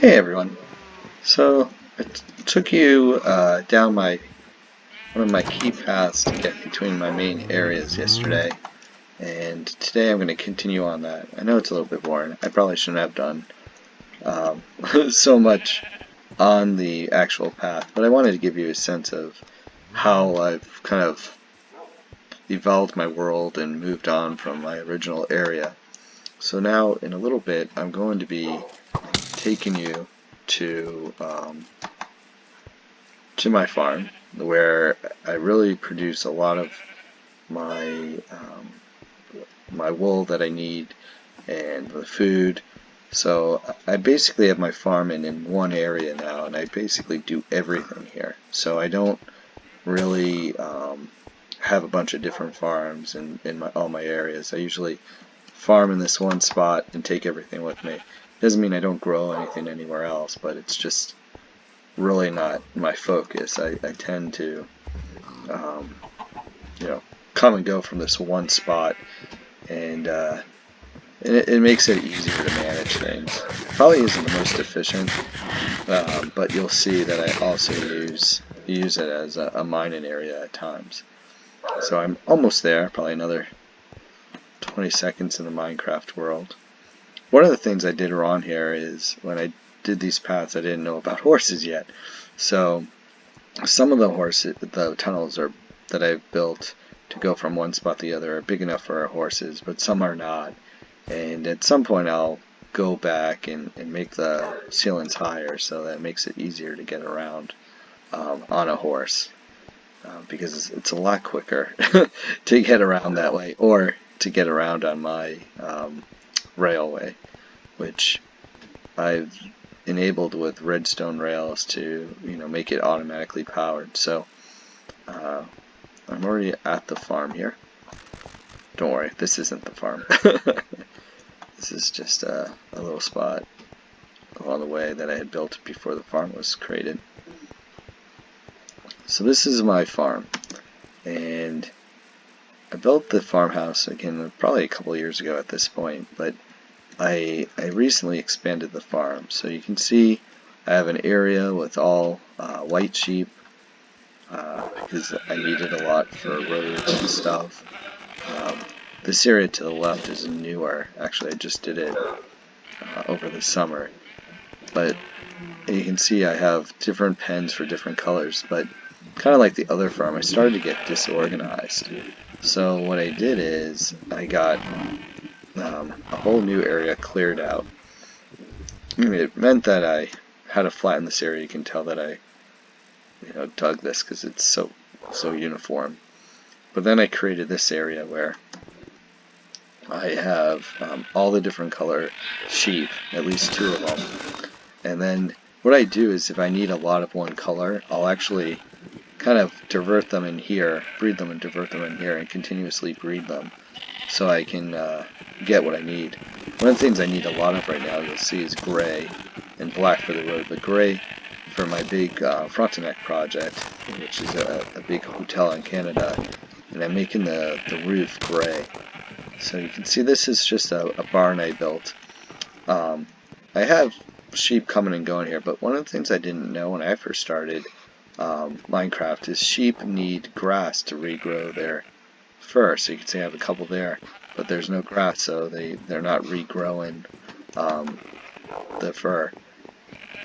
Hey everyone. So it took you down one of my key paths to get between my main areas yesterday, and today I'm going to continue on that. I know it's a little bit boring. I probably shouldn't have done so much on the actual path, but I wanted to give you a sense of how I've kind of evolved my world and moved on from my original area. So now in a little bit I'm going to be taking you to my farm, where I really produce a lot of my my wool that I need and the food. So I basically have my farm in one area now, and I basically do everything here. So I don't really have a bunch of different farms in all my areas. I usually farm in this one spot and take everything with me. Doesn't mean I don't grow anything anywhere else, but it's just really not my focus. I tend to, um, come and go from this one spot, and it makes it easier to manage things. Probably isn't the most efficient, but you'll see that I also use it as a mining area at times. So I'm almost there, probably another 20 seconds in the Minecraft world. One of the things I did wrong here is when I did these paths, I didn't know about horses yet. So some of the tunnels that I've built to go from one spot to the other are big enough for our horses, but some are not. And at some point I'll go back and make the ceilings higher so that it makes it easier to get around on a horse, because it's a lot quicker to get around that way, or to get around on my railway, which I've enabled with redstone rails to make it automatically powered. So I'm already at the farm here. Don't worry, this isn't the farm. This is just a little spot along the way that I had built before the farm was created. So this is my farm, and I built the farmhouse again probably a couple years ago at this point, but I recently expanded the farm. So you can see I have an area with all white sheep, because I needed a lot for roads and stuff. This area to the left is newer. Actually, I just did it over the summer. But you can see I have different pens for different colors, but kind of like the other farm, I started to get disorganized. So what I did is I got a whole new area cleared out. It meant that I had to flatten this area. You can tell that I dug this because it's so uniform. But then I created this area where I have all the different color sheep, at least 2 of them. And then what I do is if I need a lot of one color, I'll actually kind of divert them in here, breed them and divert them in here, and continuously breed them so I can get what I need. One of the things I need a lot of right now, you'll see, is gray and black for the road, but gray for my big Frontenac project, which is a big hotel in Canada, and I'm making the roof gray. So you can see this is just a barn I built. I have sheep coming and going here, but one of the things I didn't know when I first started Minecraft is sheep need grass to regrow their fur. So you can see I have a couple there, but there's no grass, so they're not regrowing the fur.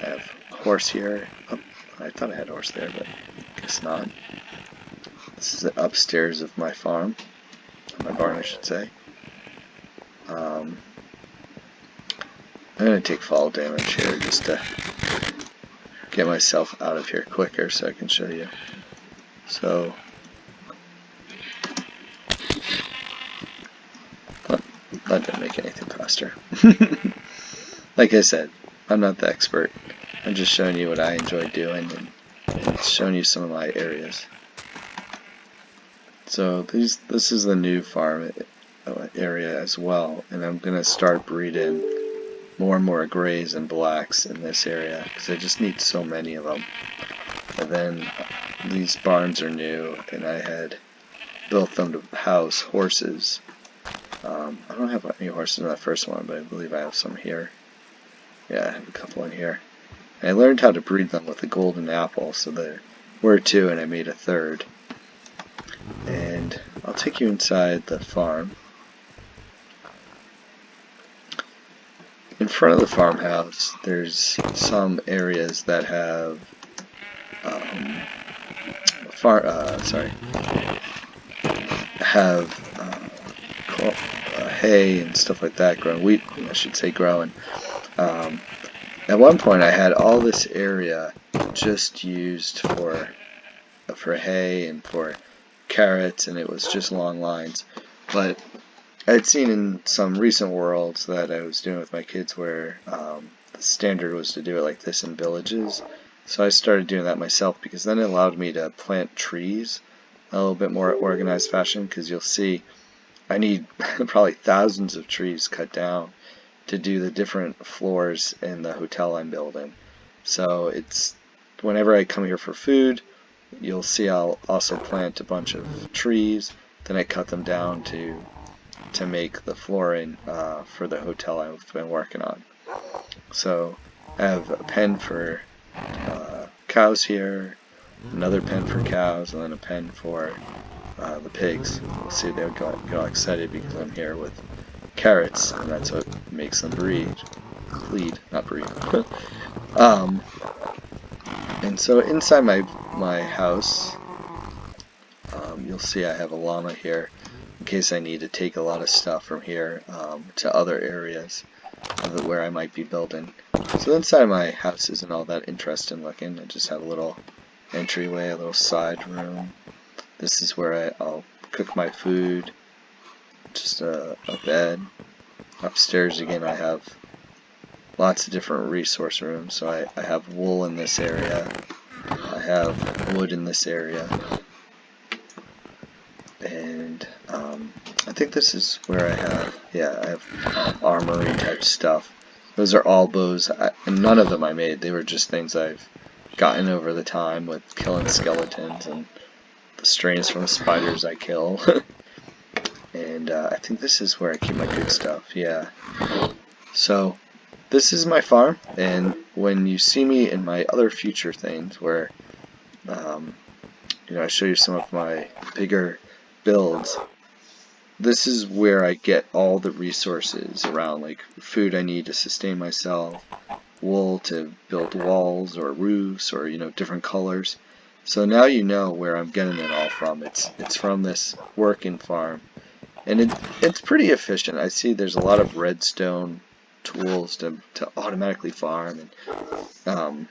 I have a horse here. Oh, I thought I had a horse there, but I guess not. This is the upstairs of my farm, my barn I should say. I'm going to take fall damage here just to get myself out of here quicker so I can show you. So, that didn't make anything faster. Like I said, I'm not the expert. I'm just showing you what I enjoy doing and showing you some of my areas. So this is the new farm area as well, and I'm going to start breeding more and more grays and blacks in this area because I just need so many of them. And then these barns are new, and I had built them to house horses. I don't have any horses in that first one, but I believe I have some here. Yeah, I have a couple in here. And I learned how to breed them with a golden apple, so there were two and I made a third. And I'll take you inside the farm. In front of the farmhouse, there's some areas that have hay and stuff like that growing. Wheat, I should say, growing. Um, at one point, I had all this area just used for hay and for carrots, and it was just long lines. But I'd seen in some recent worlds that I was doing with my kids where the standard was to do it like this in villages. So I started doing that myself because then it allowed me to plant trees a little bit more organized fashion, because you'll see I need probably thousands of trees cut down to do the different floors in the hotel I'm building. So it's whenever I come here for food, you'll see I'll also plant a bunch of trees, then I cut them down to make the flooring for the hotel I've been working on. So I have a pen for cows here, another pen for cows, and then a pen for the pigs. You'll see they get all excited because I'm here with carrots, and that's what makes them bleed, not breed. And so inside my house, you'll see I have a llama here in case I need to take a lot of stuff from here to other areas of where I might be building. So inside of my house isn't all that interesting looking. I just have a little entryway, a little side room. This is where I'll cook my food. Just a bed. Upstairs again I have lots of different resource rooms. So I have wool in this area. I have wood in this area. And I think this is where I have armory type stuff. Those are all bows, and none of them I made. They were just things I've gotten over the time with killing skeletons and the strains from the spiders I kill. And I think this is where I keep my good stuff, yeah. So this is my farm, and when you see me in my other future things where I show you some of my bigger builds, this is where I get all the resources around, like food I need to sustain myself, wool to build walls or roofs or different colors. So now you know where I'm getting it all from. It's from this working farm, and it's pretty efficient. I see there's a lot of redstone tools to automatically farm, and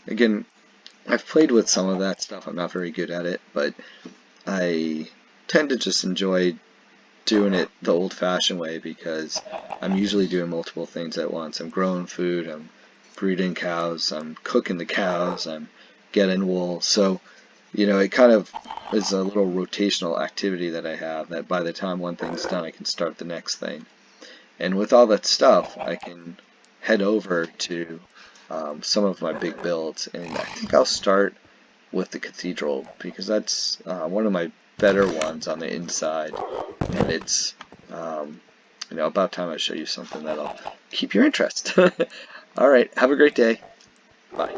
again, I've played with some of that stuff. I'm not very good at it, but I tend to just enjoy doing it the old-fashioned way because I'm usually doing multiple things at once. I'm growing food, I'm breeding cows, I'm cooking the cows, I'm getting wool. So, it kind of is a little rotational activity that I have that by the time one thing's done, I can start the next thing. And with all that stuff, I can head over to some of my big builds, and I think I'll start with the cathedral because that's one of my better ones on the inside, and it's about time I show you something that'll keep your interest. Alright, have a great day. Bye.